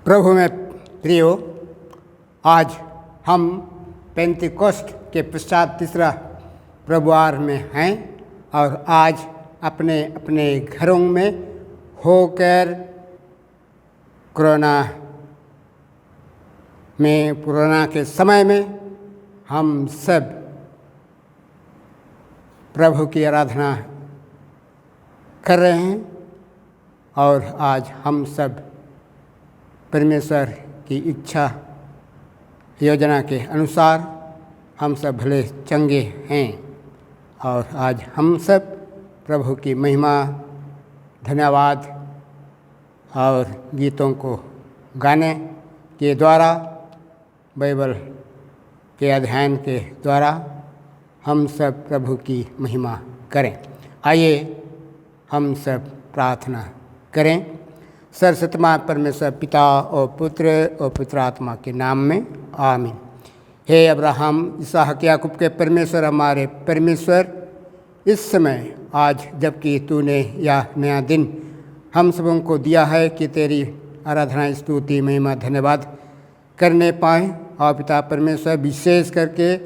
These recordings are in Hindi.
प्रभु में प्रियो, आज हम पेंतिकोस्ट के पश्चात तीसरा प्रभुवार में हैं और आज अपने अपने घरों में होकर कोरोना के समय में हम सब प्रभु की आराधना कर रहे हैं और आज हम सब परमेश्वर की इच्छा योजना के अनुसार हम सब भले चंगे हैं और आज हम सब प्रभु की महिमा, धन्यवाद और गीतों को गाने के द्वारा, बाइबल के अध्ययन के द्वारा हम सब प्रभु की महिमा करें। आइए हम सब प्रार्थना करें। सर्वशक्तिमान परमेश्वर पिता और पुत्र और पवित्र आत्मा के नाम में आमीन। हे अब्राहम, इसहाक, याकूब के परमेश्वर, हमारे परमेश्वर, इस समय आज जबकि तूने यह नया दिन हम सबों को दिया है कि तेरी आराधना, स्तुति, महिमा, धन्यवाद करने पाएँ। और पिता परमेश्वर, विशेष करके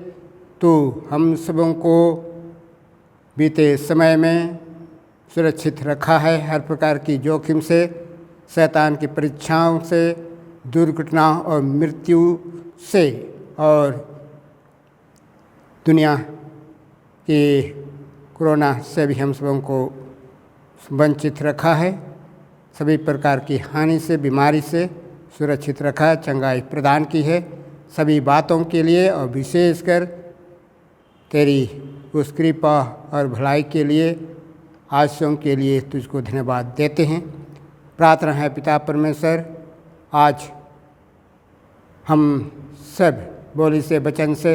तू हम सबों को बीते समय में सुरक्षित रखा है, हर प्रकार की जोखिम से, शैतान की परीक्षाओं से, दुर्घटनाओं और मृत्यु से और दुनिया के कोरोना से भी हम सबों को वंचित रखा है। सभी प्रकार की हानि से, बीमारी से सुरक्षित रखा है, चंगाई प्रदान की है। सभी बातों के लिए और विशेषकर तेरी उस कृपा और भलाई के लिए, आशीषों के लिए तुझको धन्यवाद देते हैं। प्रार्थना है पिता परमेश्वर, आज हम सब बोली से, वचन से,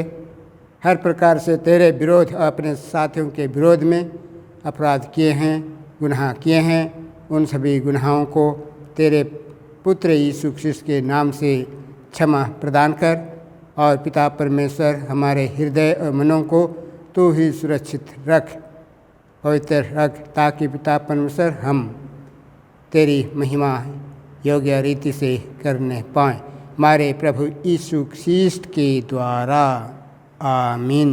हर प्रकार से तेरे विरोध और अपने साथियों के विरोध में अपराध किए हैं, गुनाह किए हैं। उन सभी गुनाहों को तेरे पुत्र यीशु ख्रिस्त के नाम से क्षमा प्रदान कर और पिता परमेश्वर, हमारे हृदय और मनों को तू ही सुरक्षित रख, पवित्र रख, ताकि पिता परमेश्वर हम तेरी महिमा योग्य रीति से करने पाएँ, हमारे प्रभु यीशु ख्रिस्त के द्वारा। आमीन।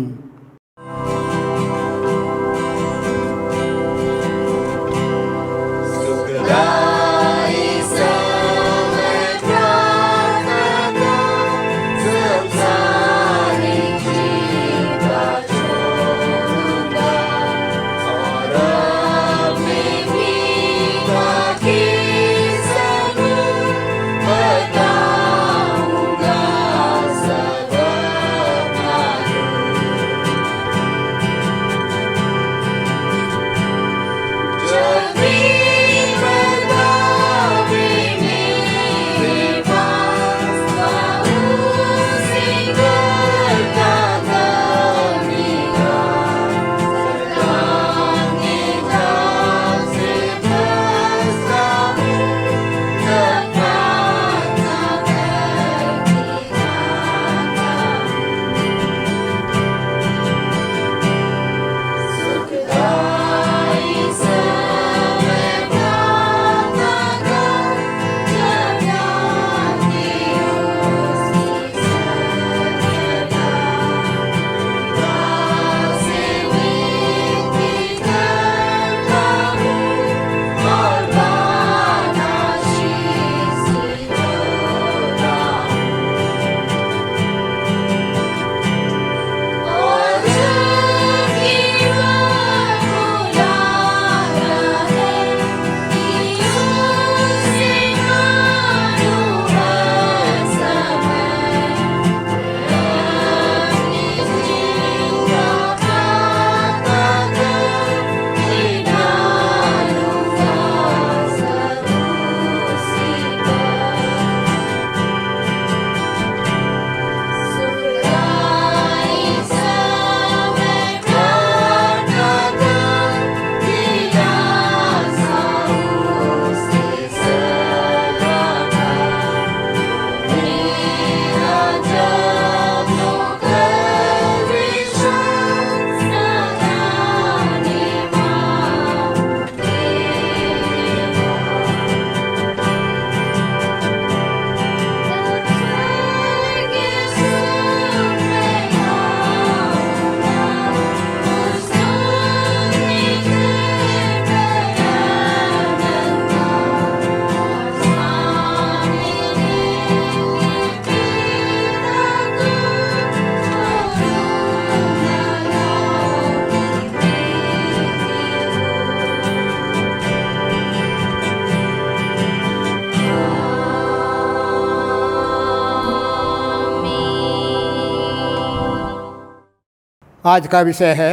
आज का विषय है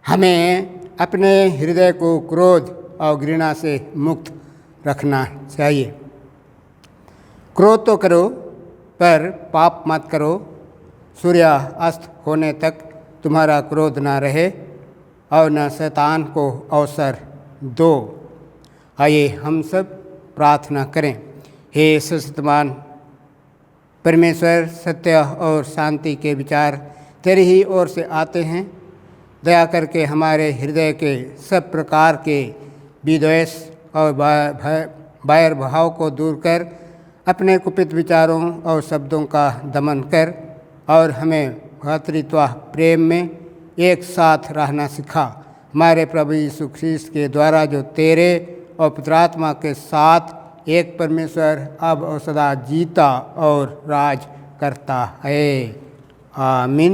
हमें अपने हृदय को क्रोध और घृणा से मुक्त रखना चाहिए। क्रोध तो करो पर पाप मत करो। सूर्य अस्त होने तक तुम्हारा क्रोध न रहे और न शैतान को अवसर दो। आइए हम सब प्रार्थना करें। हे सर्वशक्तिमान परमेश्वर, सत्य और शांति के विचार तेरी ही ओर से आते हैं। दया करके हमारे हृदय के सब प्रकार के विद्वेष और बैर भाव को दूर कर अपने कुपित विचारों और शब्दों का दमन कर और हमें भातृत्व प्रेम में एक साथ रहना सिखा। हमारे प्रभु यीशु ख्रीस्त के द्वारा जो तेरे और पवित्र आत्मा के साथ एक परमेश्वर अब और सदा जीता और राज करता है। आमीन।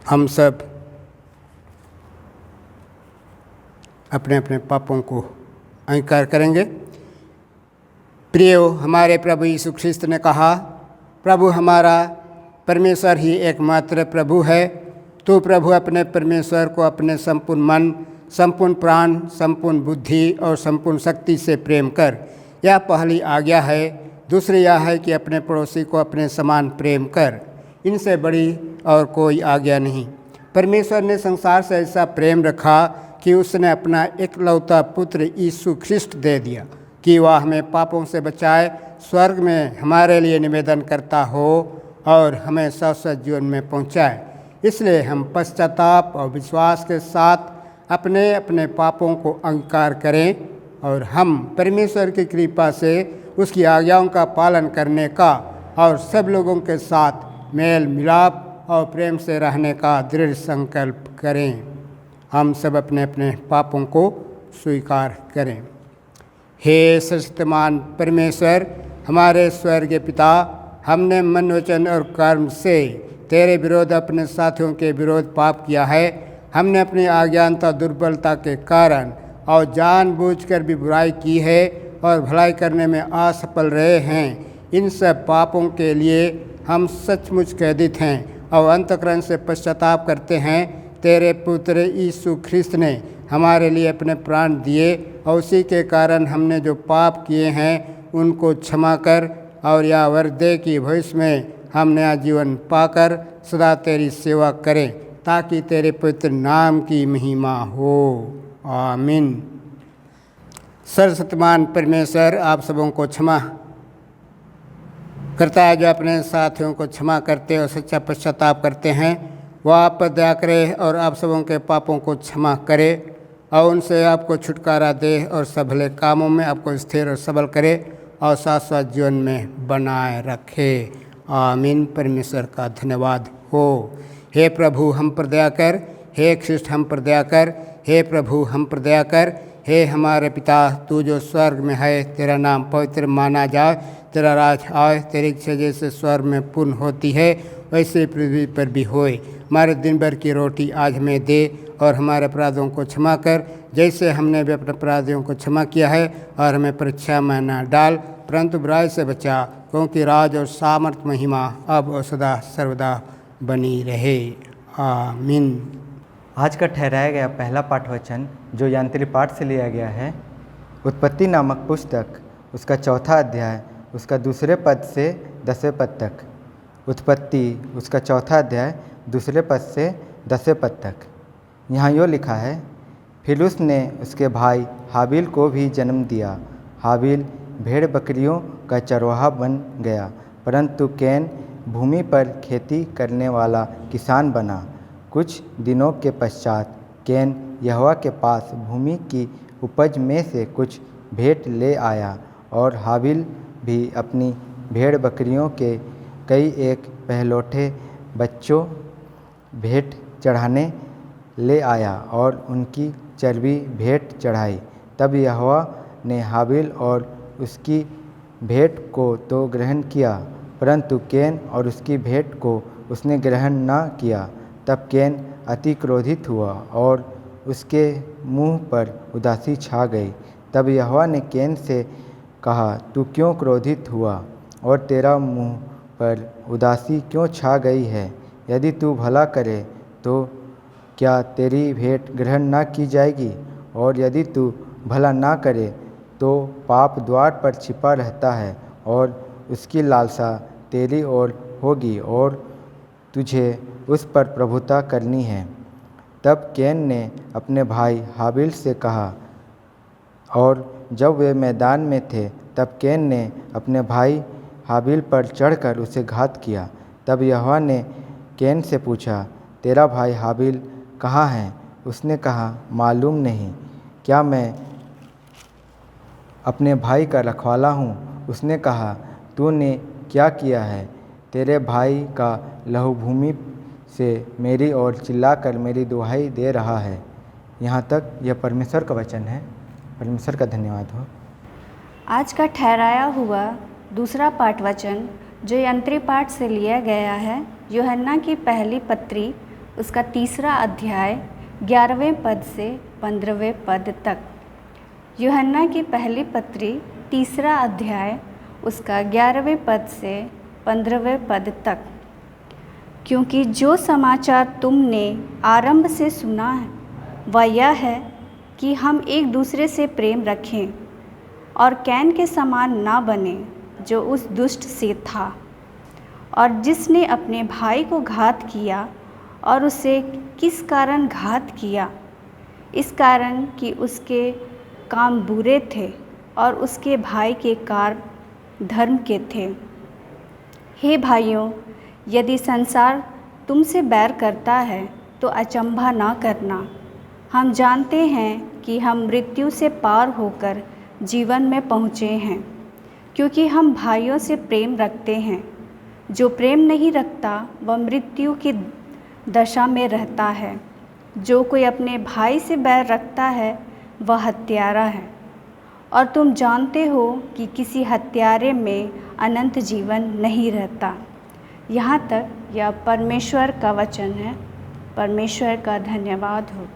हम सब अपने अपने पापों को अंगीकार करेंगे। प्रियो, हमारे प्रभु यीशु ख्रीस्त ने कहा, प्रभु हमारा परमेश्वर ही एकमात्र प्रभु है। तू प्रभु अपने परमेश्वर को अपने संपूर्ण मन, संपूर्ण प्राण, संपूर्ण बुद्धि और संपूर्ण शक्ति से प्रेम कर। यह पहली आज्ञा है। दूसरी यह है कि अपने पड़ोसी को अपने समान प्रेम कर। इनसे बड़ी और कोई आज्ञा नहीं। परमेश्वर ने संसार से ऐसा प्रेम रखा कि उसने अपना एकलौता पुत्र यीशु ख्रीस्त दे दिया कि वह हमें पापों से बचाए, स्वर्ग में हमारे लिए निवेदन करता हो और हमें शाश्वत जीवन में पहुंचाए। इसलिए हम पश्चाताप और विश्वास के साथ अपने अपने पापों को अंगीकार करें और हम परमेश्वर की कृपा से उसकी आज्ञाओं का पालन करने का और सब लोगों के साथ मेल मिलाप और प्रेम से रहने का दृढ़ संकल्प करें। हम सब अपने अपने पापों को स्वीकार करें। हे सर्वशक्तिमान परमेश्वर, हमारे स्वर्गीय पिता, हमने मन, वचन और कर्म से तेरे विरोध अपने साथियों के विरोध पाप किया है। हमने अपनी अज्ञानता, दुर्बलता के कारण और जानबूझकर भी बुराई की है और भलाई करने में असफल रहे हैं। इन सब पापों के लिए हम सचमुच कैदित हैं और अंतःकरण से पश्चाताप करते हैं। तेरे पुत्र यीशु ख्रीस्त ने हमारे लिए अपने प्राण दिए और उसी के कारण हमने जो पाप किए हैं उनको क्षमा कर और यह वर दे कि भविष्य में हम नया जीवन पाकर सदा तेरी सेवा करें, ताकि तेरे पवित्र नाम की महिमा हो। आमीन। सर्वशक्तिमान परमेश्वर आप सबों को क्षमा करता है। जो अपने साथियों को क्षमा करते और सच्चा पश्चाताप करते हैं, वह आप पर दया करे और आप सबों के पापों को क्षमा करे और उनसे आपको छुटकारा दे और सब भले कामों में आपको स्थिर और सबल करे और शाश्वत जीवन में बनाए रखे। आमीन। परमेश्वर का धन्यवाद हो। हे प्रभु हम पर दया कर। हे ख्रीष्ट हम पर दया कर। हे प्रभु हम पर दया कर। हे हमारे पिता, तू जो स्वर्ग में है, तेरा नाम पवित्र माना जाए, तेरा राज आए, तेरी इच्छा जैसे स्वर्ग में पूर्ण होती है वैसे पृथ्वी पर भी होए। हमारे दिन भर की रोटी आज हमें दे और हमारे अपराधों को क्षमा कर, जैसे हमने भी अपने अपराधियों को क्षमा किया है, और हमें परीक्षा में न डाल परंतु बुराई से बचा, क्योंकि राज और सामर्थ महिमा अब और सदा सर्वदा बनी रहे। आमीन। आज का ठहराया गया पहला पाठ वचन जो यंत्री पाठ से लिया गया है, उत्पत्ति नामक पुस्तक उसका 4 अध्याय उसका 2 पद से 10वें पद तक। उत्पत्ति उसका 4 अध्याय 2 पद से 10वें पद तक। यहाँ यो लिखा है, फिर उसने उसके भाई हाबिल को भी जन्म दिया। हाबिल भेड़ बकरियों का चरवाहा बन गया, परंतु कैन भूमि पर खेती करने वाला किसान बना। कुछ दिनों के पश्चात कैन यहोवा के पास भूमि की उपज में से कुछ भेंट ले आया, और हाबिल भी अपनी भेड़ बकरियों के कई एक पहलौठे बच्चों भेंट चढ़ाने ले आया और उनकी चर्बी भेंट चढ़ाई। तब यहोवा ने हाबिल और उसकी भेंट को तो ग्रहण किया, परंतु कैन और उसकी भेंट को उसने ग्रहण न किया। तब कैन अति क्रोधित हुआ और उसके मुंह पर उदासी छा गई। तब यहोवा ने कैन से कहा, तू क्यों क्रोधित हुआ और तेरा मुंह पर उदासी क्यों छा गई है? यदि तू भला करे तो क्या तेरी भेंट ग्रहण न की जाएगी? और यदि तू भला ना करे तो पाप द्वार पर छिपा रहता है और उसकी लालसा तेरी ओर होगी और तुझे उस पर प्रभुता करनी है। तब कैन ने अपने भाई हाबिल से कहा, और जब वे मैदान में थे तब कैन ने अपने भाई हाबिल पर चढ़कर उसे घात किया। तब यहोवा ने कैन से पूछा, तेरा भाई हाबिल कहाँ है? उसने कहा, मालूम नहीं। क्या मैं अपने भाई का रखवाला हूँ? उसने कहा, तूने क्या किया है? तेरे भाई का लहू भूमि से मेरी ओर चिल्लाकर मेरी दुहाई दे रहा है। यहाँ तक यह परमेश्वर का वचन है। परमेश्वर का धन्यवाद हो। आज का ठहराया हुआ दूसरा पाठ वचन जो यंत्री पाठ से लिया गया है, यूहन्ना की पहली पत्री उसका 3 अध्याय 11वें पद से 15वें पद तक। यूहन्ना की पहली पत्री 3 अध्याय उसका 11वें पद से 15वें पद तक। क्योंकि जो समाचार तुमने आरंभ से सुना है वह यह है कि हम एक दूसरे से प्रेम रखें और कैन के समान ना बने जो उस दुष्ट से था और जिसने अपने भाई को घात किया। और उसे किस कारण घात किया? इस कारण कि उसके काम बुरे थे और उसके भाई के कार्य धर्म के थे। हे भाइयों, यदि संसार तुमसे बैर करता है तो अचंभा ना करना। हम जानते हैं कि हम मृत्यु से पार होकर जीवन में पहुँचे हैं, क्योंकि हम भाइयों से प्रेम रखते हैं। जो प्रेम नहीं रखता वह मृत्यु की दशा में रहता है। जो कोई अपने भाई से बैर रखता है वह हत्यारा है, और तुम जानते हो कि किसी हत्यारे में अनंत जीवन नहीं रहता। यहाँ तक यह परमेश्वर का वचन है। परमेश्वर का धन्यवाद हो।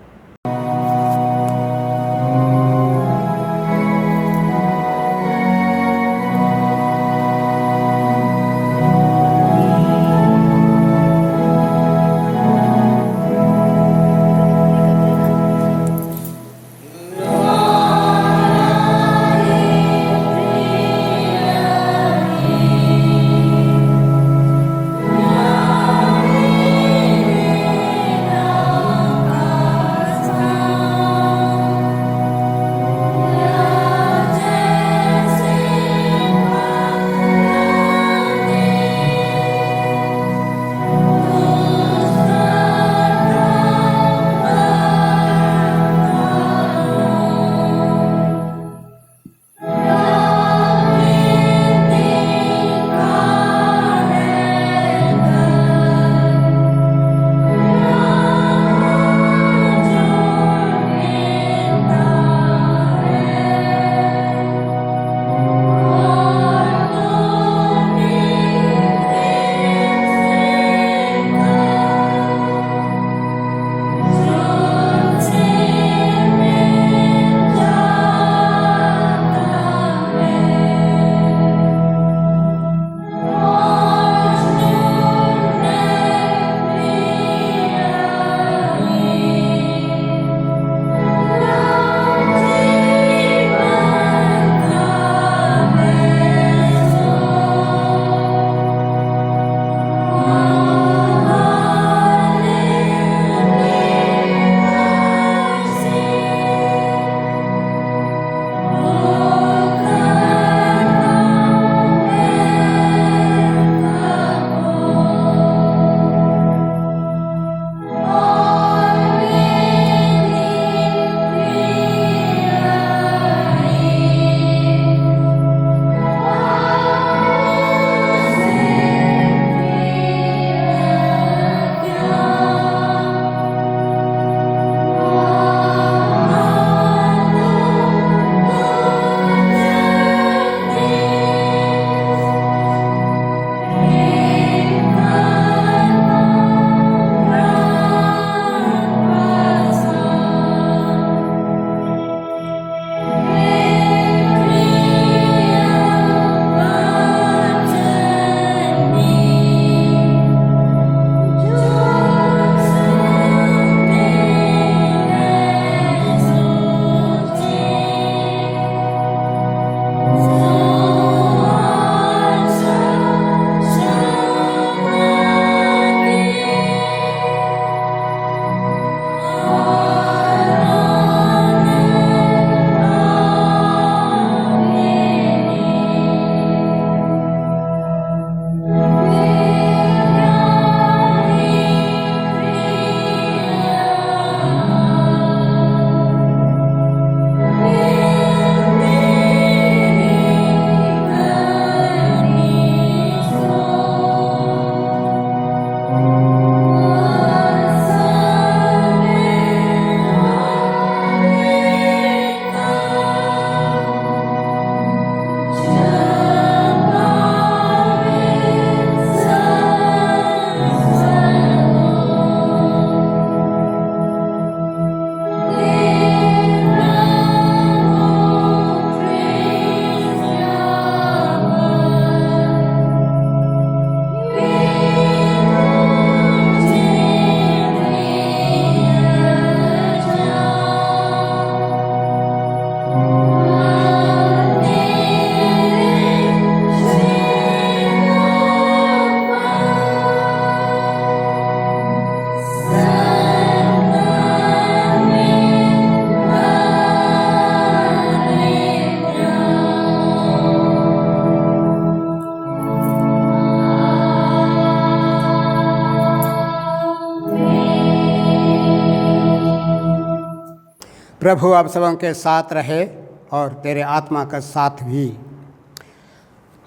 प्रभु आप सबों के साथ रहे और तेरे आत्मा का साथ भी।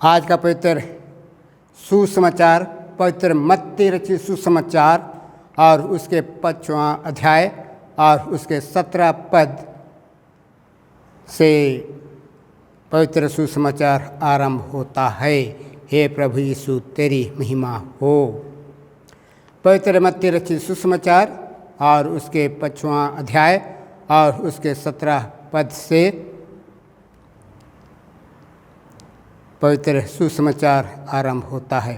आज का पवित्र सुसमाचार पवित्र मत्ती रचित सुसमाचार और उसके 5वां अध्याय और उसके 17 पद से पवित्र सुसमाचार आरंभ होता है। हे प्रभु यीशु तेरी महिमा हो। पवित्र मत्ती रचित सुसमाचार और उसके 5वां अध्याय और उसके 17 पद से पवित्र सुसमाचार आरंभ होता है।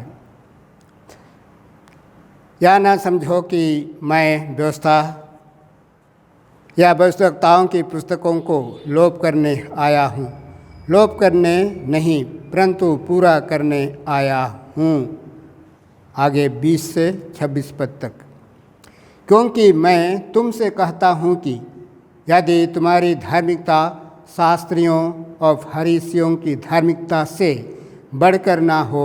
या ना समझो कि मैं व्यवस्था या भविष्यवक्ताओं की पुस्तकों को लोप करने आया हूँ। लोप करने नहीं परंतु पूरा करने आया हूँ। आगे 20 से 26 पद तक। क्योंकि मैं तुमसे कहता हूँ कि यदि तुम्हारी धार्मिकता शास्त्रियों और फरीसियों की धार्मिकता से बढ़कर ना हो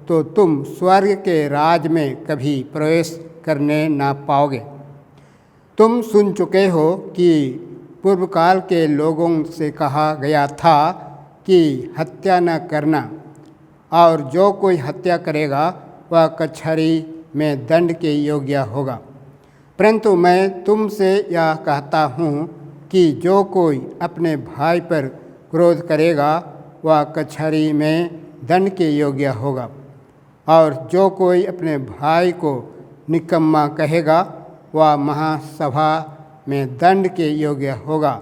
तो तुम स्वर्ग के राज में कभी प्रवेश करने ना पाओगे। तुम सुन चुके हो कि पूर्व काल के लोगों से कहा गया था कि हत्या न करना, और जो कोई हत्या करेगा वह कचहरी में दंड के योग्य होगा। परंतु मैं तुमसे यह कहता हूँ कि जो कोई अपने भाई पर क्रोध करेगा वह कचहरी में दंड के योग्य होगा, और जो कोई अपने भाई को निकम्मा कहेगा वह महासभा में दंड के योग्य होगा,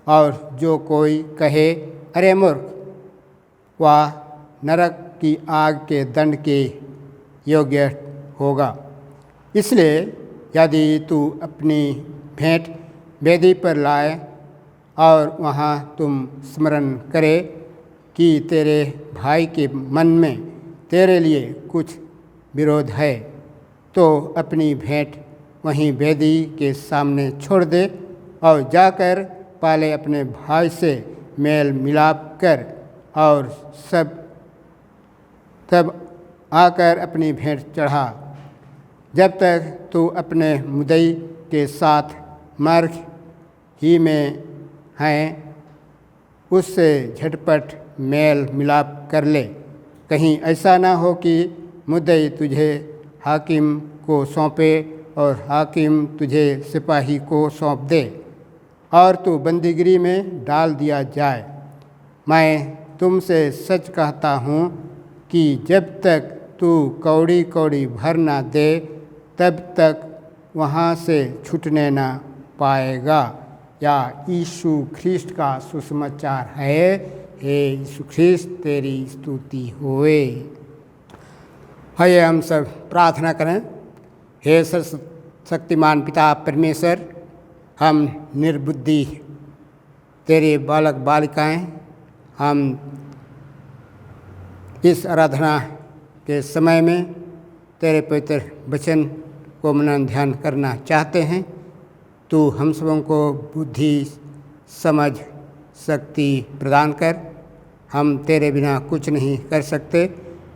और जो कोई कहे अरे मूर्ख, वह नरक की आग के दंड के योग्य होगा। इसलिए यदि तू अपनी भेंट वेदी पर लाए और वहाँ तुम स्मरण करे कि तेरे भाई के मन में तेरे लिए कुछ विरोध है, तो अपनी भेंट वहीं वेदी के सामने छोड़ दे और जाकर पहले अपने भाई से मेल मिलाप कर और तब आकर अपनी भेंट चढ़ा। जब तक तू अपने मुद्दई के साथ मार्ग ही में है उससे झटपट मेल मिलाप कर ले। कहीं ऐसा ना हो कि मुद्दई तुझे हाकिम को सौंपे और हाकिम तुझे सिपाही को सौंप दे और तू बंदीगिरी में डाल दिया जाए। मैं तुमसे सच कहता हूँ कि जब तक तू कौड़ी कौड़ी भर ना दे तब तक वहाँ से छूटने ना पाएगा। या यीशु ख्रिस्ट का सुसमाचार है। हे यीशु ख्रिस्त तेरी स्तुति होए। आइए हम सब प्रार्थना करें। हे सर्वशक्तिमान पिता परमेश्वर, हम निर्बुद्धि तेरे बालक बालिकाएं, हम इस आराधना के समय में तेरे पवित्र वचन को मनन ध्यान करना चाहते हैं। तू हम सबों को बुद्धि समझ शक्ति प्रदान कर। हम तेरे बिना कुछ नहीं कर सकते।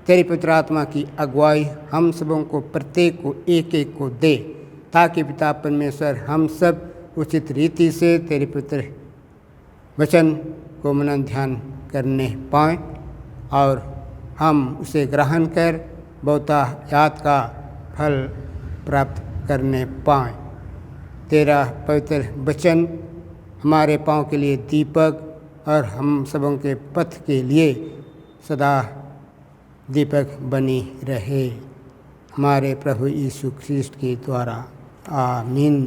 तेरी पवित्र आत्मा की अगुवाई हम सबों को प्रत्येक को एक एक को दे, ताकि पिता परमेश्वर हम सब उचित रीति से तेरे पवित्र वचन को मनन ध्यान करने पाएँ और हम उसे ग्रहण कर बहुतायात का फल प्राप्त करने पाएँ। तेरा पवित्र वचन हमारे पाँव के लिए दीपक और हम सबों के पथ के लिए सदा दीपक बनी रहे। हमारे प्रभु यीशु ख्रिस्ट के द्वारा आमीन।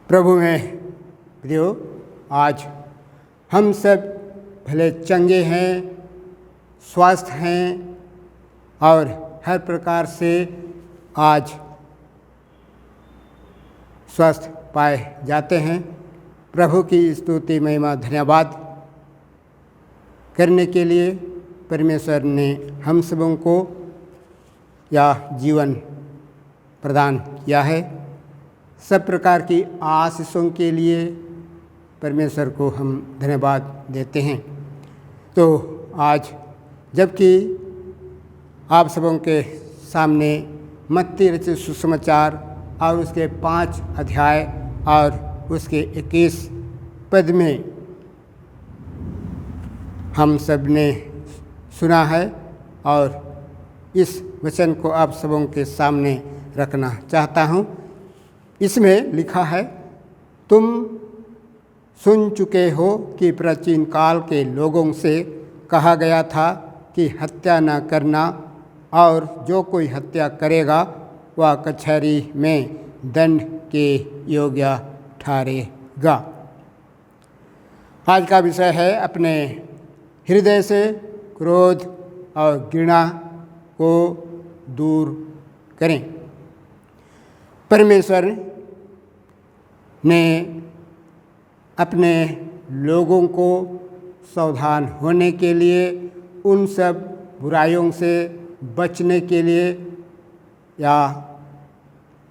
प्रभु में प्रियो, आज हम सब भले चंगे हैं, स्वस्थ हैं और हर प्रकार से आज स्वस्थ पाए जाते हैं। प्रभु की स्तुति महिमा धन्यवाद करने के लिए परमेश्वर ने हम सबों को यह जीवन प्रदान किया है। सब प्रकार की आशीषों के लिए परमेश्वर को हम धन्यवाद देते हैं। तो आज जबकि आप सबों के सामने मत्ती रचित सुसमाचार और उसके 5 अध्याय और उसके 21 पद में हम सब ने सुना है और इस वचन को आप सबों के सामने रखना चाहता हूँ। इसमें लिखा है, तुम सुन चुके हो कि प्राचीन काल के लोगों से कहा गया था कि हत्या न करना, और जो कोई हत्या करेगा वह कचहरी में दंड के योग्य ठहरेगा। आज का विषय है, अपने हृदय से क्रोध और घृणा को दूर करें। परमेश्वर ने अपने लोगों को सावधान होने के लिए, उन सब बुराइयों से बचने के लिए, या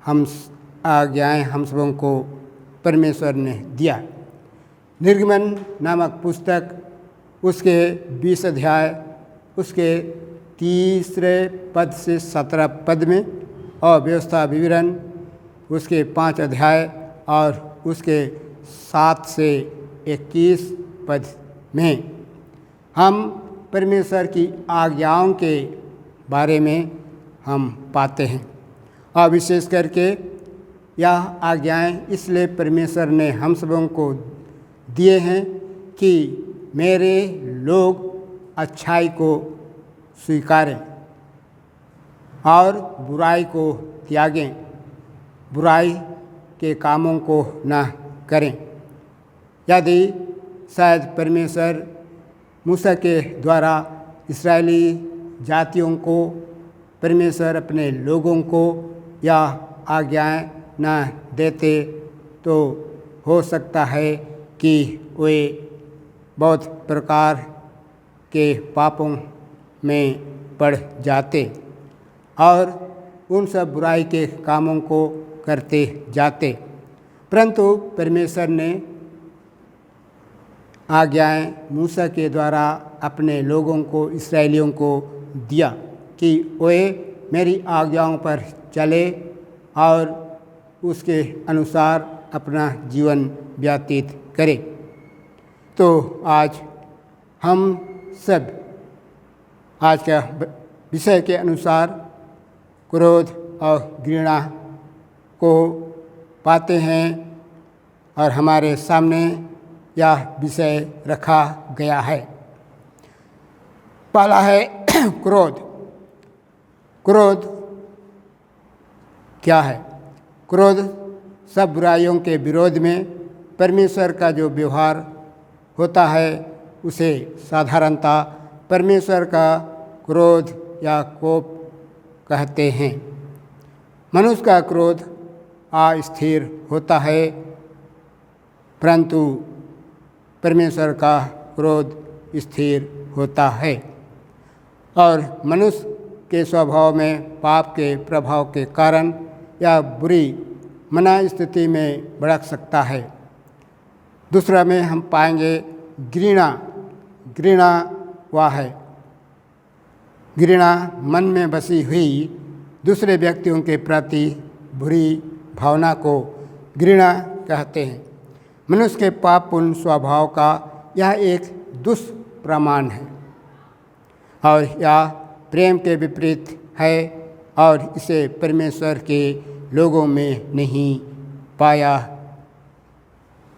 हम आज्ञाएं हम सबों को परमेश्वर ने दिया। निर्गमन नामक पुस्तक उसके 20 अध्याय उसके 3 पद से 17 पद में, और व्यवस्था विवरण उसके 5 अध्याय और उसके 7 से 21 पद में हम परमेश्वर की आज्ञाओं के बारे में हम पाते हैं। और विशेष करके यह आज्ञाएं इसलिए परमेश्वर ने हम सबों को दिए हैं कि मेरे लोग अच्छाई को स्वीकारें और बुराई को त्यागें, बुराई के कामों को न करें। यदि शायद परमेश्वर मूसा के द्वारा इस्राएली जातियों को, परमेश्वर अपने लोगों को यह आज्ञाएं न देते तो हो सकता है कि वे बहुत प्रकार के पापों में पड़ जाते और उन सब बुराई के कामों को करते जाते। परंतु परमेश्वर ने आज्ञाएं मूसा के द्वारा अपने लोगों को, इस्राएलियों को दिया कि वे मेरी आज्ञाओं पर चले और उसके अनुसार अपना जीवन व्यतीत करें। तो आज हम सब आज का विषय के अनुसार क्रोध और घृणा को पाते हैं और हमारे सामने यह विषय रखा गया है। पहला है क्रोध। क्रोध क्या है? क्रोध सब बुराइयों के विरोध में परमेश्वर का जो व्यवहार होता है उसे साधारणतः परमेश्वर का क्रोध या कोप कहते हैं। मनुष्य का क्रोध अस्थिर होता है, परंतु परमेश्वर का क्रोध स्थिर होता है। और मनुष्य के स्वभाव में पाप के प्रभाव के कारण या बुरी मना स्थिति में भड़क सकता है। दूसरा में हम पाएंगे घृणा। घृणा वह है, घृणा मन में बसी हुई दूसरे व्यक्तियों के प्रति बुरी भावना को घृणा कहते हैं। मनुष्य के पापपूर्ण स्वभाव का यह एक दुष्प्रमाण है और यह प्रेम के विपरीत है और इसे परमेश्वर के लोगों में नहीं पाया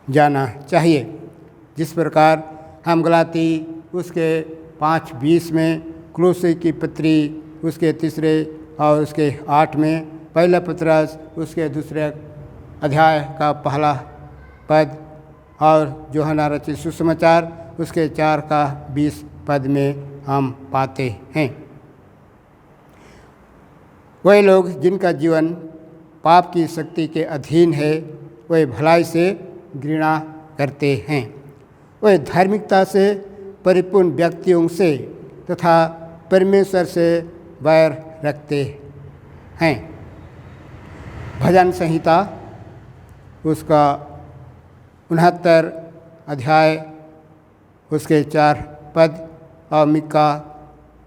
जाना चाहिए। जिस प्रकार हम गलाती उसके 5:20 में, कुलोसी की पत्री उसके 3 और उसके 8 में, पहला पतरस उसके 2 अध्याय का पहला पद और यूहन्ना रचित सुसमाचार उसके 4 का 20 पद में हम पाते हैं। वे लोग जिनका जीवन पाप की शक्ति के अधीन है, वे भलाई से घृणा करते हैं। वे धार्मिकता से परिपूर्ण व्यक्तियों से तथा परमेश्वर से वैर रखते हैं। भजन संहिता उसका 69 अध्याय उसके 4 पद और मिका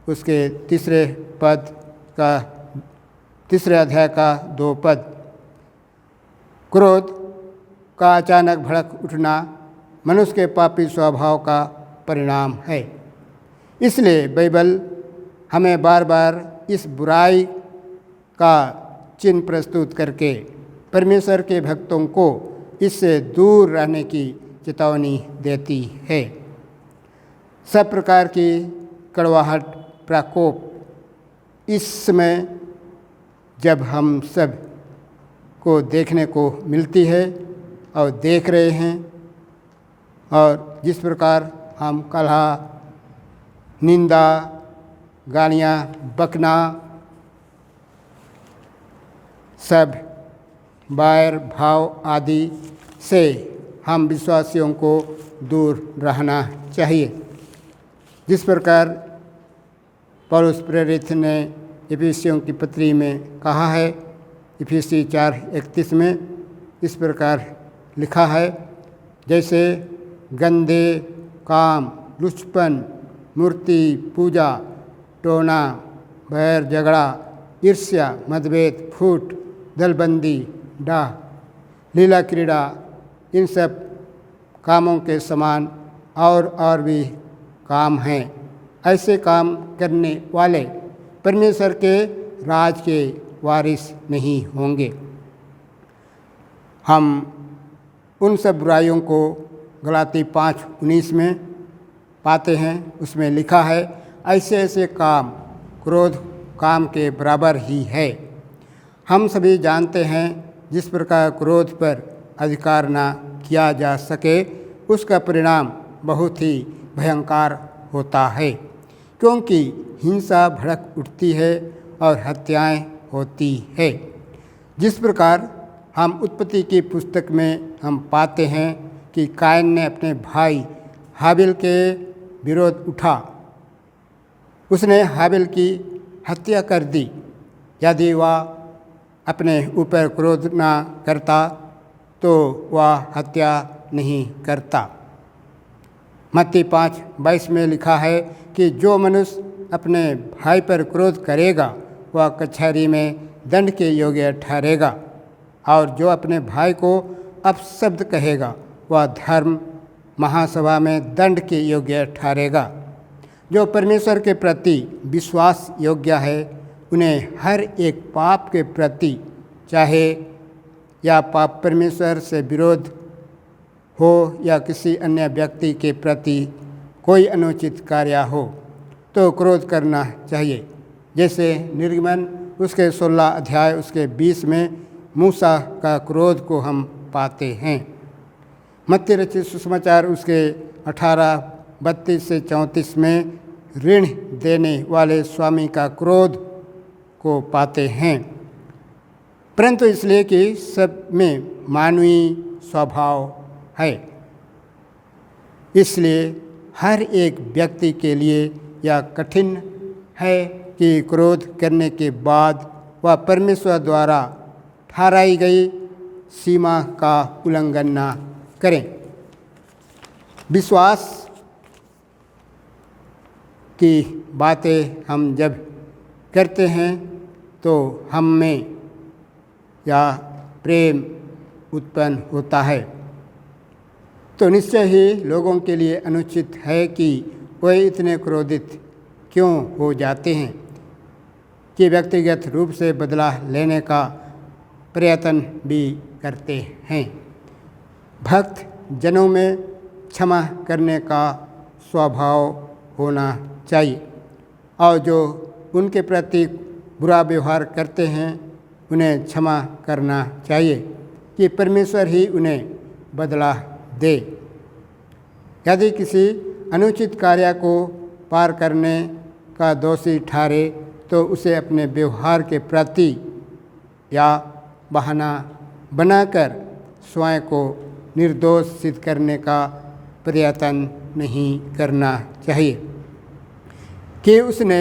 उसके 3 पद का 3 अध्याय का 2 पद। क्रोध का अचानक भड़क उठना मनुष्य के पापी स्वभाव का परिणाम है। इसलिए बाइबल हमें बार बार इस बुराई का चिन्ह प्रस्तुत करके परमेश्वर के भक्तों को इससे दूर रहने की चेतावनी देती है। सब प्रकार की कड़वाहट, प्रकोप इस समय जब हम सब को देखने को मिलती है और देख रहे हैं, और जिस प्रकार हम कलह, निंदा, गालियाँ बकना, सब बैर भाव आदि से हम विश्वासियों को दूर रहना चाहिए। जिस प्रकार पौलुस प्रेरित ने इफिसियों की पत्री में कहा है, इफिसी 4:31 में इस प्रकार लिखा है, जैसे गंदे काम, लुचपन, मूर्ति पूजा, टोना, बैर, झगड़ा, ईर्ष्या, मतभेद, फूट, दलबंदी, डाह, लीला क्रीड़ा, इन सब कामों के समान और भी काम हैं। ऐसे काम करने वाले परमेश्वर के राज के वारिस नहीं होंगे। हम उन सब बुराइयों को गलाती 5:19 में पाते हैं। उसमें लिखा है, ऐसे ऐसे काम क्रोध काम के बराबर ही है। हम सभी जानते हैं जिस प्रकार क्रोध पर अधिकार न किया जा सके उसका परिणाम बहुत ही भयंकर होता है, क्योंकि हिंसा भड़क उठती है और हत्याएं होती है। जिस प्रकार हम उत्पत्ति की पुस्तक में हम पाते हैं कि कायन ने अपने भाई हाबिल के विरोध उठा, उसने हाबिल की हत्या कर दी। यदि वह अपने ऊपर क्रोध न करता तो वह हत्या नहीं करता। मत्ती 5:22 में लिखा है कि जो मनुष्य अपने भाई पर क्रोध करेगा वह कचहरी में दंड के योग्य ठहरेगा, और जो अपने भाई को अपशब्द कहेगा वह धर्म महासभा में दंड के योग्य ठहरेगा। जो परमेश्वर के प्रति विश्वास योग्य है उन्हें हर एक पाप के प्रति, चाहे या पाप परमेश्वर से विरोध हो या किसी अन्य व्यक्ति के प्रति कोई अनुचित कार्य हो, तो क्रोध करना चाहिए। जैसे निर्गमन उसके 16 अध्याय उसके 20 में मूसा का क्रोध को हम पाते हैं। मत्ती रचित सुसमाचार उसके 18:32 से 34 में ऋण देने वाले स्वामी का क्रोध को पाते हैं। परंतु इसलिए कि सब में मानवीय स्वभाव है, इसलिए हर एक व्यक्ति के लिए यह कठिन है कि क्रोध करने के बाद वह परमेश्वर द्वारा ठहराई गई सीमा का उल्लंघन न करें। विश्वास की बातें हम जब करते हैं तो हम में या प्रेम उत्पन्न होता है, तो निश्चय ही लोगों के लिए अनुचित है कि वे इतने क्रोधित क्यों हो जाते हैं कि व्यक्तिगत रूप से बदला लेने का प्रयत्न भी करते हैं। भक्त जनों में क्षमा करने का स्वभाव होना चाहिए, और जो उनके प्रति बुरा व्यवहार करते हैं उन्हें क्षमा करना चाहिए कि परमेश्वर ही उन्हें बदला दे। यदि किसी अनुचित कार्य को पार करने का दोषी ठहरे तो उसे अपने व्यवहार के प्रति या बहाना बनाकर स्वयं को निर्दोष सिद्ध करने का प्रयत्न नहीं करना चाहिए कि उसने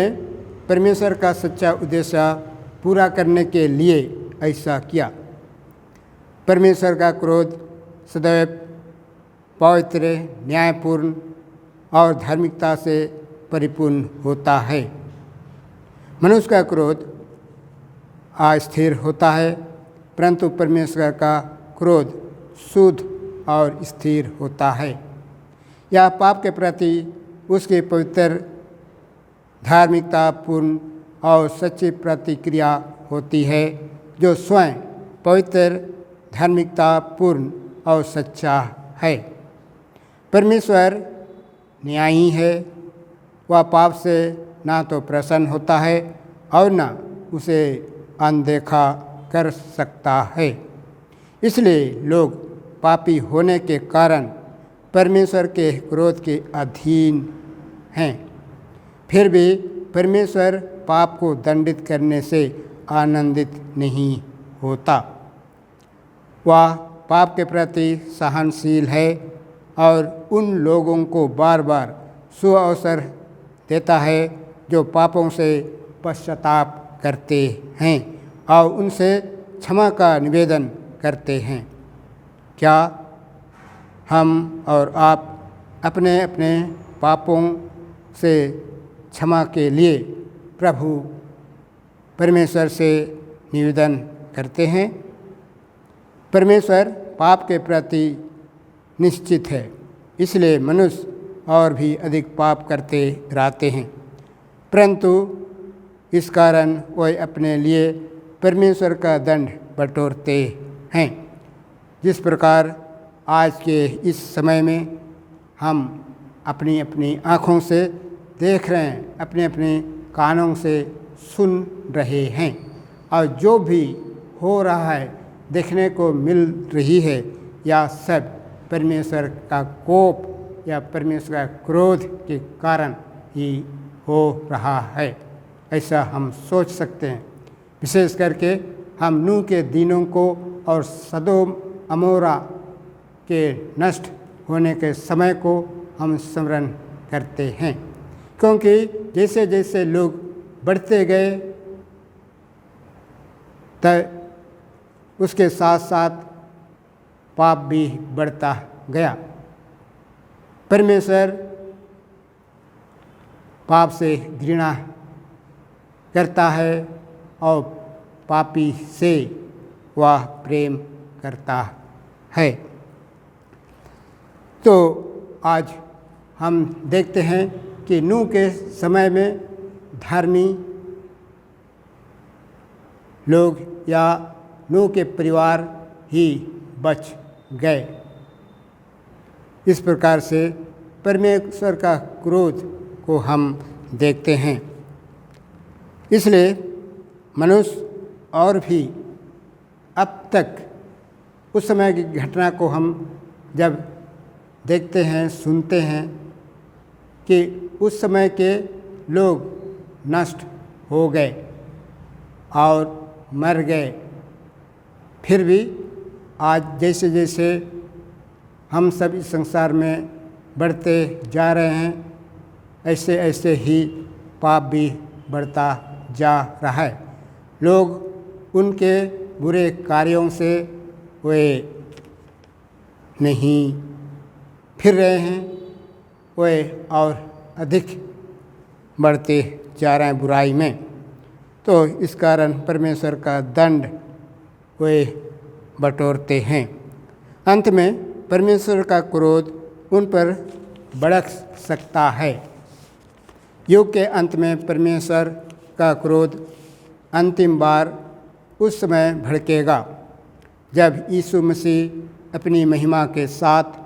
परमेश्वर का सच्चा उद्देश्य पूरा करने के लिए ऐसा किया। परमेश्वर का क्रोध सदैव पवित्र, न्यायपूर्ण और धार्मिकता से परिपूर्ण होता है। मनुष्य का क्रोध अस्थिर होता है, परंतु परमेश्वर का क्रोध शुद्ध और स्थिर होता है। यह पाप के प्रति उसकी पवित्र, धार्मिकतापूर्ण और सच्ची प्रतिक्रिया होती है, जो स्वयं पवित्र, धार्मिकतापूर्ण और सच्चा है। परमेश्वर न्यायी है। वह पाप से ना तो प्रसन्न होता है और न उसे अनदेखा कर सकता है। इसलिए लोग पापी होने के कारण परमेश्वर के क्रोध के अधीन हैं। फिर भी परमेश्वर पाप को दंडित करने से आनंदित नहीं होता। वह पाप के प्रति सहनशील है और उन लोगों को बार बार सुअवसर देता है जो पापों से पश्चाताप करते हैं और उनसे क्षमा का निवेदन करते हैं। क्या हम और आप अपने अपने पापों से क्षमा के लिए प्रभु परमेश्वर से निवेदन करते हैं? परमेश्वर पाप के प्रति निश्चित है, इसलिए मनुष्य और भी अधिक पाप करते रहते हैं, परंतु इस कारण वे अपने लिए परमेश्वर का दंड बटोरते हैं। जिस प्रकार आज के इस समय में हम अपनी अपनी आँखों से देख रहे हैं, अपने अपने कानों से सुन रहे हैं और जो भी हो रहा है, देखने को मिल रही है, या सब परमेश्वर का कोप या परमेश्वर का क्रोध के कारण ही हो रहा है, ऐसा हम सोच सकते हैं। विशेष करके हम नूह के दिनों को और सदोम अमोरा के नष्ट होने के समय को हम स्मरण करते हैं, क्योंकि जैसे जैसे लोग बढ़ते गए उसके साथ साथ पाप भी बढ़ता गया। परमेश्वर पाप से घृणा करता है और पापी से वह प्रेम करता है। तो आज हम देखते हैं कि नूह के समय में धर्मी लोग या नूह के परिवार ही बच गए। इस प्रकार से परमेश्वर का क्रोध को हम देखते हैं। इसलिए मनुष्य और भी अब तक उस समय की घटना को हम जब देखते हैं, सुनते हैं कि उस समय के लोग नष्ट हो गए और मर गए, फिर भी आज जैसे जैसे हम सब इस संसार में बढ़ते जा रहे हैं, ऐसे ऐसे ही पाप भी बढ़ता जा रहा है। लोग उनके बुरे कार्यों से वे नहीं फिर रहे हैं, वे और अधिक बढ़ते जा रहे हैं बुराई में। तो इस कारण परमेश्वर का दंड वे बटोरते हैं। अंत में परमेश्वर का क्रोध उन पर भड़क सकता है। युग के अंत में परमेश्वर का क्रोध अंतिम बार उस समय भड़केगा जब यीशु मसीह अपनी महिमा के साथ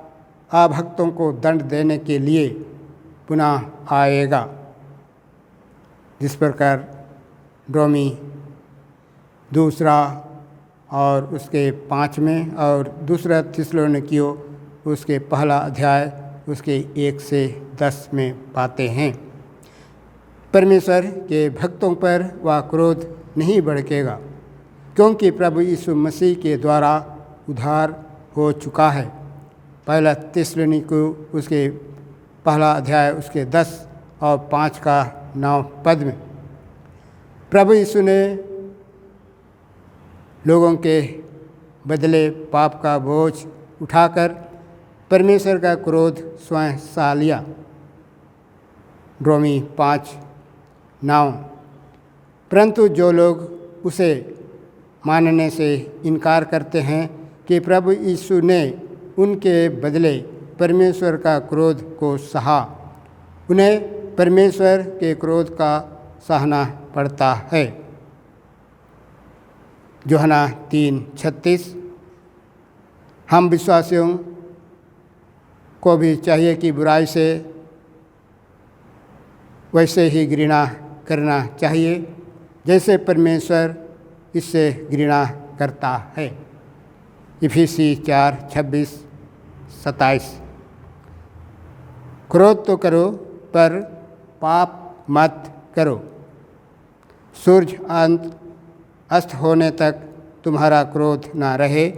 अभक्तों को दंड देने के लिए पुनः आएगा। जिस प्रकार रोमी 2 और उसके 5 और 2 थिस्सलुनीकियों उसके 1 अध्याय उसके 1 से 10 में पाते हैं। परमेश्वर के भक्तों पर वह क्रोध नहीं भड़केगा, क्योंकि प्रभु यीशु मसीह के द्वारा उद्धार हो चुका है। 1 थिस्सलुनीकियों उसके 1 अध्याय उसके 10 और 5 का 9 पद में प्रभु यीशु ने लोगों के बदले पाप का बोझ उठाकर परमेश्वर का क्रोध स्वयं सह लिया। रोमी 5:9। परंतु जो लोग उसे मानने से इनकार करते हैं कि प्रभु यीशु ने उनके बदले परमेश्वर का क्रोध को सहा। उन्हें परमेश्वर के क्रोध का सहना पड़ता है। यूहन्ना 3:36। हम विश्वासियों को भी चाहिए कि बुराई से वैसे ही घृणा करना चाहिए जैसे परमेश्वर इससे घृणा करता है। इफिसी 4:26-27। क्रोध तो करो पर पाप मत करो। सूरज अस्त होने तक तुम्हारा क्रोध न रहे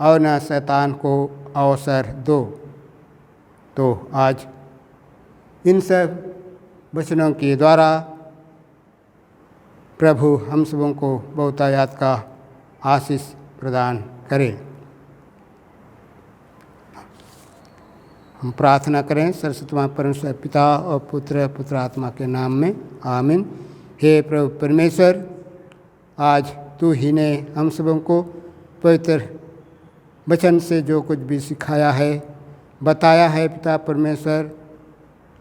और न शैतान को अवसर दो। तो आज इन सब वचनों के द्वारा प्रभु हम सबों को बहुतायत का आशीष प्रदान करें। हम प्रार्थना करें। सर्वशक्तिमान परमेश्वर पिता और पुत्र पुत्र आत्मा के नाम में, आमीन। हे प्रभु परमेश्वर, आज तू ही ने हम सबों को पवित्र वचन से जो कुछ भी सिखाया है, बताया है पिता परमेश्वर,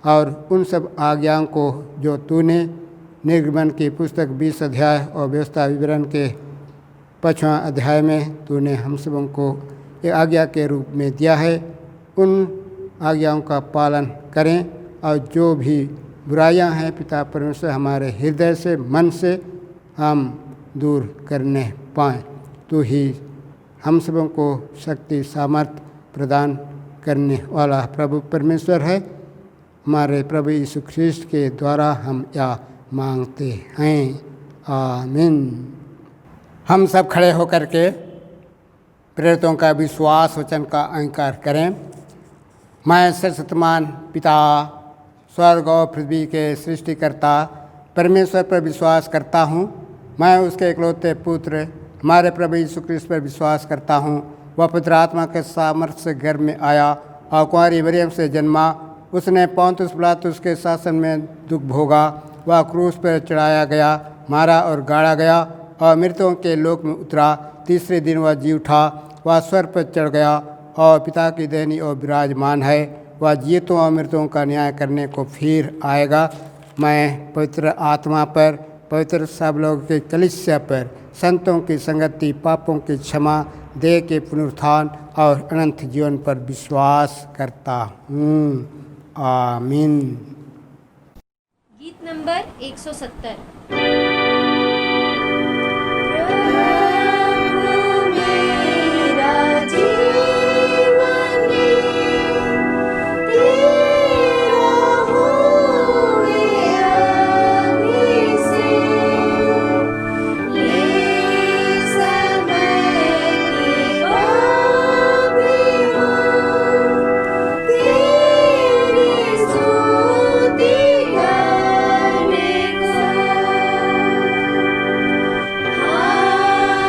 और उन सब आज्ञाओं को जो तूने निर्गमन की पुस्तक 20 अध्याय और व्यवस्था विवरण के 5वां अध्याय में तूने हम सबों को एक आज्ञा के रूप में दिया है, उन आज्ञाओं का पालन करें और जो भी बुराइयां हैं पिता परमेश्वर हमारे हृदय से, मन से हम दूर करने पाएँ। तू ही हम सबों को शक्ति सामर्थ्य प्रदान करने वाला प्रभु परमेश्वर है। हमारे प्रभु यीशु ख्रीष्ट के द्वारा हम यह मांगते हैं, आमीन। हम सब खड़े होकर के प्रेरितों का विश्वास वचन का अंगीकार करें। मैं सर्वशक्तिमान पिता, स्वर्ग और पृथ्वी के सृष्टिकर्ता परमेश्वर पर विश्वास करता हूँ। मैं उसके इकलौते पुत्र हमारे प्रभु यीशु ख्रीष्ट पर विश्वास करता हूँ। वह पवित्र आत्मा के सामर्थ्य से गर्भ में आया और कुंवारी मरियम से जन्मा। उसने पोंतुस पिलातुस के शासन में दुख भोगा। वह क्रूस पर चढ़ाया गया, मारा और गाड़ा गया और मृतों के लोक में उतरा। तीसरे दिन वह जी उठा। वह स्वर्ग पर चढ़ गया और पिता की देहनी और विराजमान है। वह जीवितों और मृतों का न्याय करने को फिर आएगा। मैं पवित्र आत्मा पर, पवित्र सब लोगों के कलीसिया पर, संतों की संगति, पापों की क्षमा, देह के पुनरुत्थान और अनंत जीवन पर विश्वास करता हूँ, आमीन। गीत नंबर 170। हाँ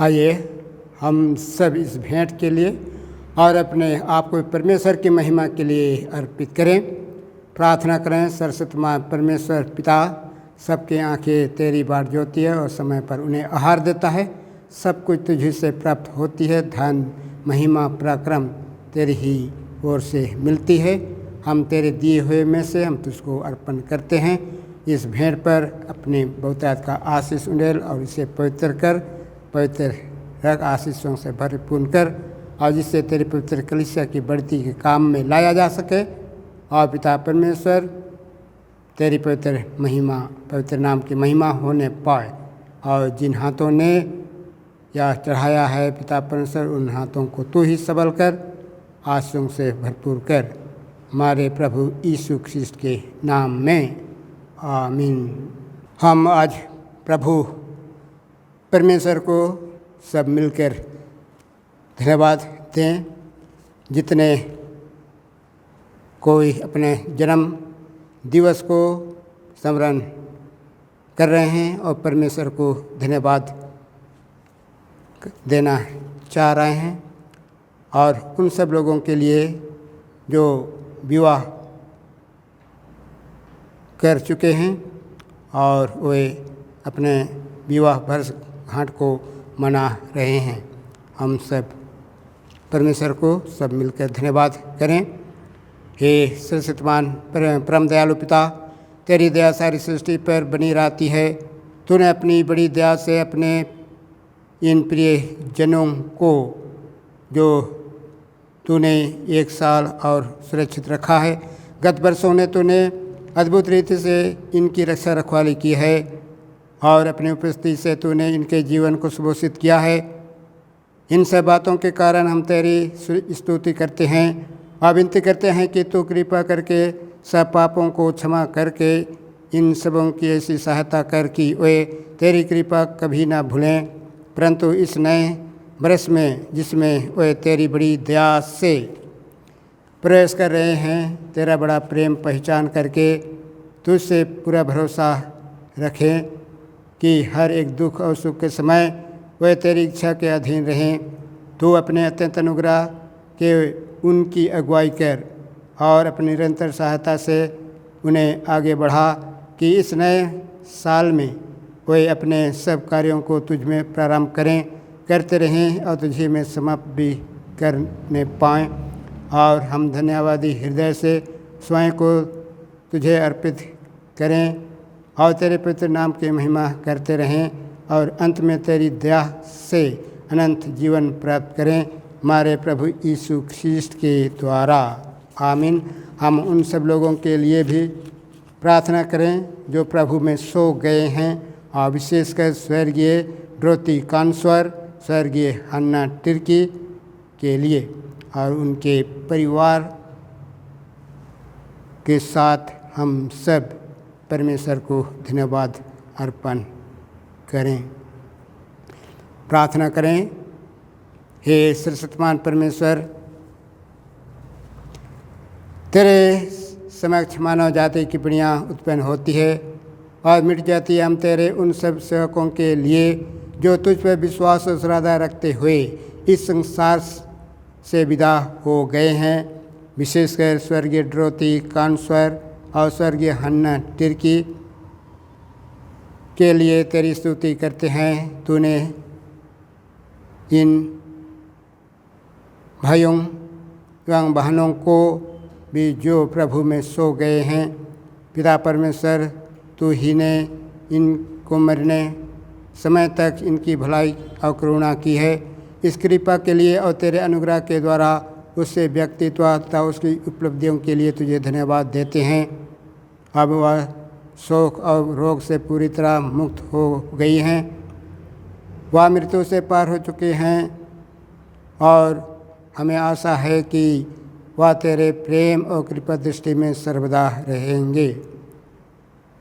आइए हम सब इस भेंट के लिए और अपने आप को परमेश्वर की महिमा के लिए अर्पित करें। प्रार्थना करें। सरस्वती माँ परमेश्वर पिता सबके आंखें तेरी बाट जोती है और समय पर उन्हें आहार देता है। सब कुछ तुझी से प्राप्त होती है। धन महिमा पराक्रम तेरी ही ओर से मिलती है। हम तेरे दिए हुए में से हम तुझको अर्पण करते हैं। इस भेंट पर अपने बहुतायत का आशीष उंडेल और इसे पवित्र कर, पवित्र रख, आशीषों से भरपूर कर और जिससे तेरी पवित्र कलीसिया की बढ़ती के काम में लाया जा सके। और पिता परमेश्वर तेरी पवित्र महिमा, पवित्र नाम की महिमा होने पाए। और जिन हाथों ने यह चढ़ाया है पिता परमेश्वर, उन हाथों को तू ही सबल कर, आशीषों से भरपूर कर, हमारे प्रभु यीशु ख्रीष्ट के नाम में, आमीन। हम आज प्रभु परमेश्वर को सब मिलकर धन्यवाद दें। जितने कोई अपने जन्म दिवस को स्मरण कर रहे हैं और परमेश्वर को धन्यवाद देना चाह रहे हैं, और उन सब लोगों के लिए जो विवाह कर चुके हैं और वे अपने विवाह वर्षगांठ को मना रहे हैं। हम सब परमेश्वर को सब मिलकर धन्यवाद करें। हे सर्वशक्तिमान परम दयालु पिता, तेरी दया सारी सृष्टि पर बनी रहती है। तूने अपनी बड़ी दया से अपने इन प्रिय जनों को जो तूने 1 साल और सुरक्षित रखा है, गत वर्षों ने तूने अद्भुत रीति से इनकी रक्षा रखवाली की है और अपनी उपस्थिति से तूने इनके जीवन को सुभूषित किया है। इन सब बातों के कारण हम तेरी स्तुति करते हैं और विनती करते हैं कि तू कृपा करके सब पापों को क्षमा करके इन सबों की ऐसी सहायता कर कि वे तेरी कृपा कभी ना भूलें, परंतु इस नए वर्ष में जिसमें वे तेरी बड़ी दया से प्रयास कर रहे हैं, तेरा बड़ा प्रेम पहचान करके तुझसे पूरा भरोसा रखें कि हर एक दुख और सुख के समय वे तेरी इच्छा के अधीन रहें। तू अपने अत्यंत अनुग्रह के उनकी अगुवाई कर और अपनी निरंतर सहायता से उन्हें आगे बढ़ा कि इस नए साल में वे अपने सब कार्यों को तुझ में प्रारंभ करते रहें और तुझे में समाप्त भी करने पाएँ। और हम धन्यवादी हृदय से स्वयं को तुझे अर्पित करें और तेरे पवित्र नाम की महिमा करते रहें और अंत में तेरी दया से अनंत जीवन प्राप्त करें, हमारे प्रभु यीशु ख्रीष्ट के द्वारा, आमीन। हम उन सब लोगों के लिए भी प्रार्थना करें जो प्रभु में सो गए हैं और विशेषकर स्वर्गीय ड्रोती कांस्वर, स्वर्गीय हन्ना टिर्की के लिए और उनके परिवार के साथ हम सब परमेश्वर को धन्यवाद अर्पण करें। प्रार्थना करें। हे सर्वशक्तिमान परमेश्वर, तेरे समक्ष मानव जाति की पीड़ियाँ उत्पन्न होती है और मिट जाती है। हम तेरे उन सब सेवकों के लिए जो तुझ पर विश्वास और श्रद्धा रखते हुए इस संसार से विदा हो गए हैं, विशेषकर स्वर्गीय ड्रोती कांस्वर और स्वर्गीय हन्ना टिर्की के लिए तेरी स्तुति करते हैं। तूने इन भाइयों एवं बहनों को भी जो प्रभु में सो गए हैं, पिता परमेश्वर तू ही ने इनको मरने समय तक इनकी भलाई और करुणा की है। इस कृपा के लिए और तेरे अनुग्रह के द्वारा उससे व्यक्तित्व तथा उसकी उपलब्धियों के लिए तुझे धन्यवाद देते हैं। अब वह शोक और रोग से पूरी तरह मुक्त हो गई हैं, वह मृत्यु से पार हो चुके हैं और हमें आशा है कि वह तेरे प्रेम और कृपा दृष्टि में सर्वदा रहेंगे।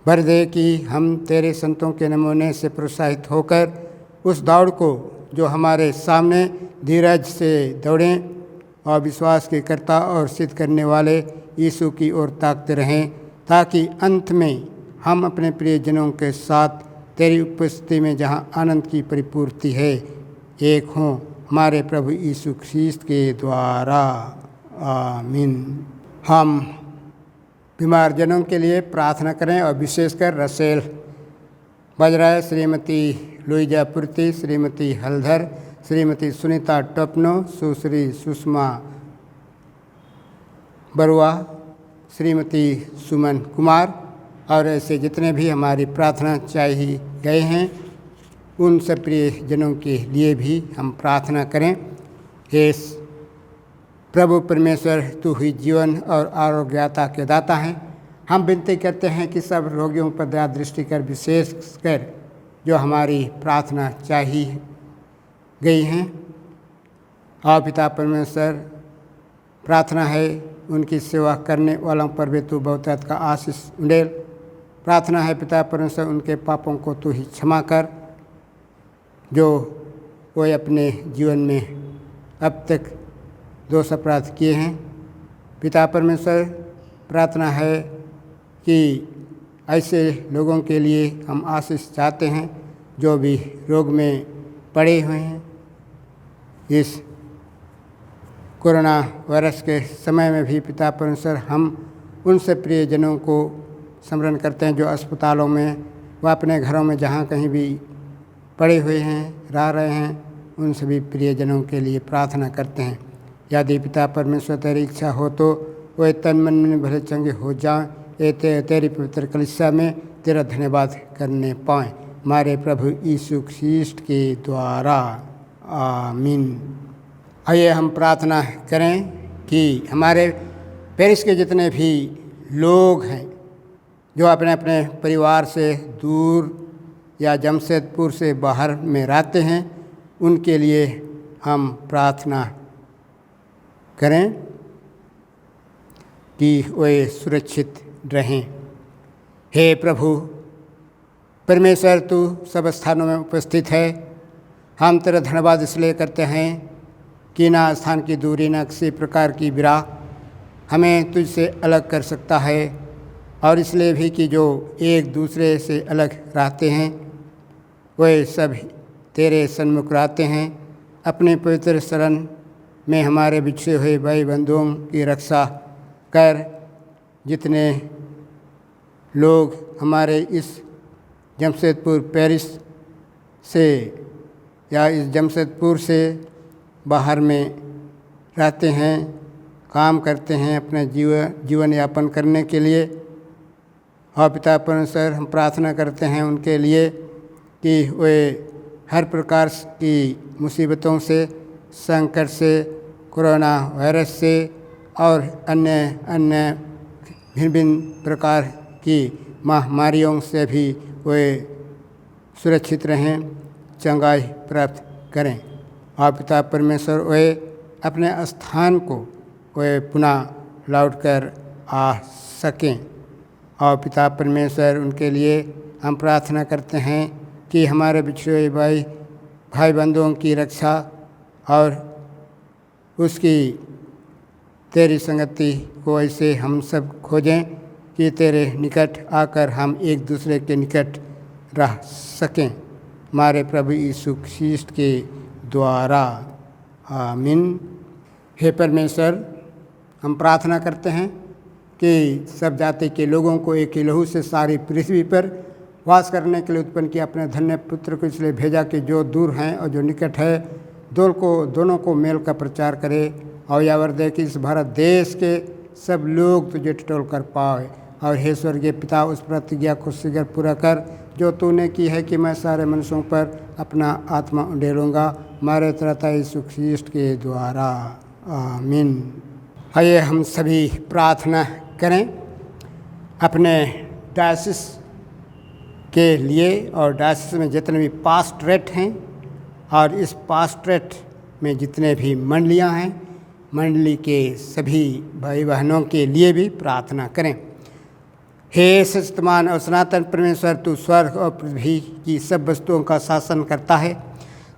वर दे कि हम तेरे संतों के नमूने से प्रोत्साहित होकर उस दौड़ को जो हमारे सामने धीरज से दौड़ें और विश्वास के कर्ता और सिद्ध करने वाले यीशु की ओर ताकते रहें, ताकि अंत में हम अपने प्रियजनों के साथ तेरी उपस्थिति में जहाँ आनंद की परिपूर्ति है, एक हों, हमारे प्रभु यीशु ख्रीस्त के द्वारा। आमीन। हम बीमार जनों के लिए प्रार्थना करें और विशेषकर रसेल बजराय, श्रीमती लुइजा पुर्ती, श्रीमती हलधर, श्रीमती सुनीता टोपनो, सुश्री सुषमा बरुआ, श्रीमती सुमन कुमार और ऐसे जितने भी हमारी प्रार्थना चाहिए गए हैं, उन सब प्रिय जनों के लिए भी हम प्रार्थना करें। हे प्रभु परमेश्वर, तू ही जीवन और आरोग्यता के दाता हैं। हम विनती करते हैं कि सब रोगियों पर दया दृष्टि कर, विशेषकर जो हमारी प्रार्थना चाहिए गई हैं। और पिता परमेश्वर, प्रार्थना है उनकी सेवा करने वालों पर भी तू बहुतायत का आशीष उंडेल। प्रार्थना है पिता परमेश्वर, उनके पापों को तू ही क्षमा कर जो वो अपने जीवन में अब तक दोष अपराध किए हैं। पिता परमेश्वर, प्रार्थना है कि ऐसे लोगों के लिए हम आशीष चाहते हैं जो भी रोग में पड़े हुए हैं। इस कोरोना वायरस के समय में भी पिता परमेश्वर, हम उनसे प्रियजनों को स्मरण करते हैं जो अस्पतालों में व अपने घरों में जहाँ कहीं भी पड़े हुए हैं, रह रहे हैं, उन सभी प्रियजनों के लिए प्रार्थना करते हैं। यदि पिता परमेश्वर तेरी इच्छा हो तो वे तन मन में भले चंगे हो जाएं, तेरी पवित्र कलीसिया में तेरा धन्यवाद करने पाएँ, हमारे प्रभु यीशु ख्रीस्त के द्वारा। आमीन। आइए हम प्रार्थना करें कि हमारे पेरिस के जितने भी लोग हैं जो अपने अपने परिवार से दूर या जमशेदपुर से बाहर में रहते हैं, उनके लिए हम प्रार्थना करें कि वे सुरक्षित रहें। हे प्रभु परमेश्वर, तू सब स्थानों में उपस्थित है। हम तेरा धन्यवाद इसलिए करते हैं कि ना स्थान की दूरी, ना किसी प्रकार की विराह हमें तुझसे अलग कर सकता है, और इसलिए भी कि जो एक दूसरे से अलग रहते हैं वे सब तेरे सन्मुख रहते हैं। अपने पवित्र शरण में हमारे बिछड़े हुए भाई बंधुओं की रक्षा कर। जितने लोग हमारे इस जमशेदपुर पेरिस से या इस जमशेदपुर से बाहर में रहते हैं, काम करते हैं अपने जीवन यापन करने के लिए, और पिता परमेश्वर, हम प्रार्थना करते हैं उनके लिए कि वे हर प्रकार की मुसीबतों से, संकट से, कोरोना वायरस से और अन्य भिन्न भिन्न प्रकार की महामारियों से भी वे सुरक्षित रहें, चंगाई प्राप्त करें। और पिता परमेश्वर, वे अपने स्थान को वे पुनः लौट कर आ सकें। और पिता परमेश्वर, उनके लिए हम प्रार्थना करते हैं कि हमारे बिछड़े हुए भाई बंधुओं की रक्षा और उसकी तेरी संगति को ऐसे हम सब खोजें कि तेरे निकट आकर हम एक दूसरे के निकट रह सकें, हमारे प्रभु यीशु ख्रीस्त के द्वारा। आमीन। हे परमेश्वर, हम प्रार्थना करते हैं कि सब जाति के लोगों को एक ही लहू से सारी पृथ्वी पर वास करने के लिए उत्पन्न किया अपने धन्य पुत्र को इसलिए भेजा कि जो दूर हैं और जो निकट है दोनों को मेल का प्रचार करे, और यावर दे कि इस भारत देश के सब लोग तुझे टटोल कर पाए। और हे स्वर्गीय पिता, उस प्रतिज्ञा को शीघ्र पूरा कर जो तूने की है कि मैं सारे मनुष्यों पर अपना आत्मा उंडेलूँगा, हमारे त्राता यीशु ख्रीस्त के द्वारा। आमीन। आइए हम सभी प्रार्थना करें अपने डायसिस के लिए, और डायसिस में जितने भी पास्टरेट हैं और इस पास्टरेट में जितने भी मंडलियां हैं, मंडली के सभी भाई बहनों के लिए भी प्रार्थना करें। हे सत्यमान और सनातन परमेश्वर, तू स्वर्ग और पृथ्वी की सब वस्तुओं का शासन करता है।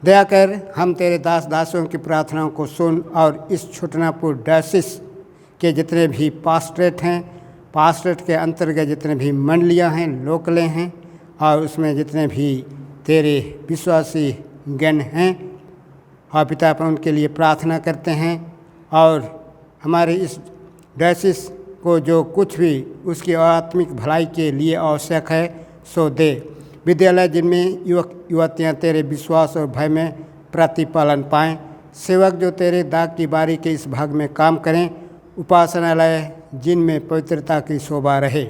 दया कर हम तेरे दास दासियों की प्रार्थनाओं को सुन, और इस छोटनापुर डायसिस के जितने भी पास्टरेट हैं, पास्टरेट के अंतर्गत जितने भी मंडलियां हैं, लोकलें हैं, और उसमें जितने भी तेरे विश्वासी गण हैं, और पिता पर उनके लिए प्रार्थना करते हैं और हमारे इस डायसिस को जो कुछ भी उसकी आत्मिक भलाई के लिए आवश्यक है सो दे। विद्यालय जिनमें युवक युवतियाँ तेरे विश्वास और भय में प्रतिपालन पाएँ। सेवक जो तेरे दाग की बारी के इस भाग में काम करें। उपासनालय जिनमें पवित्रता की शोभा रहे।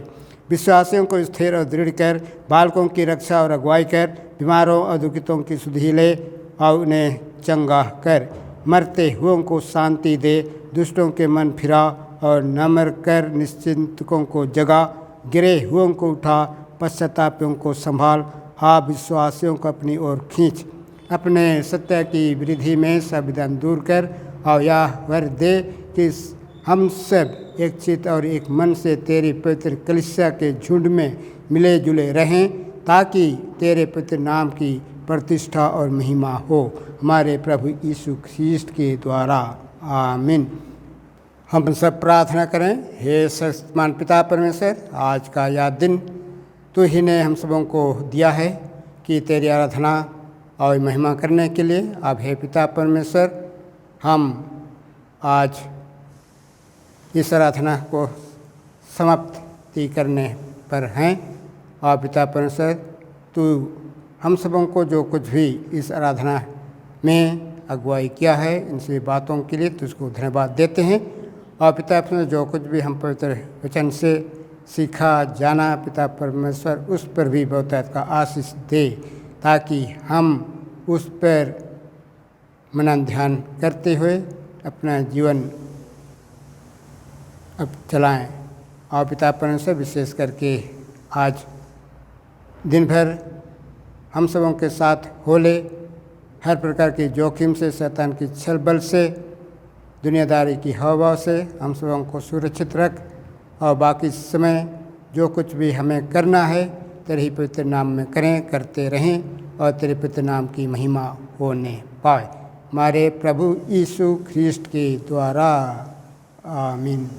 विश्वासियों को स्थिर और दृढ़ कर, बालकों की रक्षा और अगुवाई कर, बीमारों और दुखितों की सुधि ले और उन्हें चंगा कर। मरते हुओं को शांति दे, दुष्टों के मन फिरा और नम्र कर निश्चिंतकों को जगा। गिरे हुओं को उठा, पश्चातापियों को संभाल। आप विश्वासियों को अपनी ओर खींच। अपने सत्य की वृद्धि में संविधान दूर कर और यह वर दे कि हम सब एक चित्त और एक मन से तेरी पवित्र कलीसिया के झुंड में मिले जुले रहें, ताकि तेरे पवित्र नाम की प्रतिष्ठा और महिमा हो, हमारे प्रभु यीशु ख्रीस्ट के द्वारा। आमीन। हम सब प्रार्थना करें। हे सर्वशक्तिमान पिता परमेश्वर, आज का यह दिन तू ही ने हम सबों को दिया है कि तेरी आराधना और महिमा करने के लिए। अब हे पिता परमेश्वर, हम आज इस आराधना को समाप्ति करने पर हैं। और पिता परमेश्वर, तू हम सबों को जो कुछ भी इस आराधना में अगुवाई किया है, इन सभी बातों के लिए तुझको धन्यवाद देते हैं। और पिता परमेश्वर, जो कुछ भी हम पवित्र वचन से सीखा जाना, पिता परमेश्वर उस पर भी बहुतायत का आशीष दे, ताकि हम उस पर मनन ध्यान करते हुए अपना जीवन अब चलाएं। और पिता परमेश्वर, विशेष करके आज दिन भर हम सबों के साथ होले, हर प्रकार के जोखिम से, शैतान की छल बल से, दुनियादारी की हवा से हम सबों को सुरक्षित रख। और बाकी समय जो कुछ भी हमें करना है तेरे ही पवित्र नाम में करें, करते रहें और तेरे पवित्र नाम की महिमा होने पाए, हमारे प्रभु यीशु ख्रीस्ट के द्वारा। आमीन।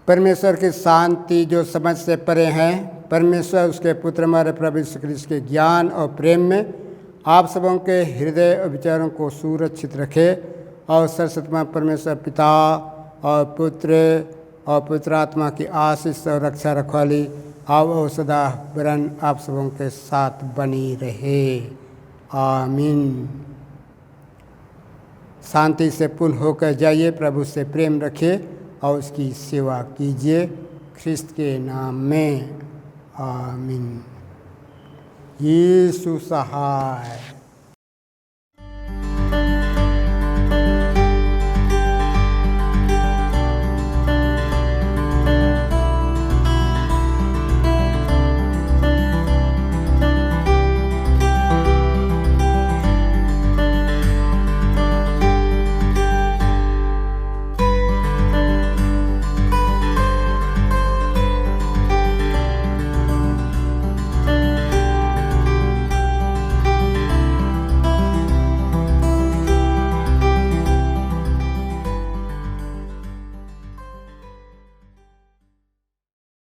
परमेश्वर की शांति जो समझ से परे है, परमेश्वर उसके पुत्र हमारे प्रभु यीशु ख्रीस्त के ज्ञान और प्रेम में आप सबों के हृदय और विचारों को सुरक्षित रखे और सर्वशक्तिमान परमेश्वर पिता और पुत्र और पवित्र आत्मा की आशीष और रक्षा रखवाली अब और सदा वरन आप सबों के साथ बनी रहे। आमीन। शांति से पूर्ण होकर जाइए, प्रभु से प्रेम रखिए और उसकी सेवा कीजिए ख्रिस्त के नाम में। आमीन। यीशु सहाय।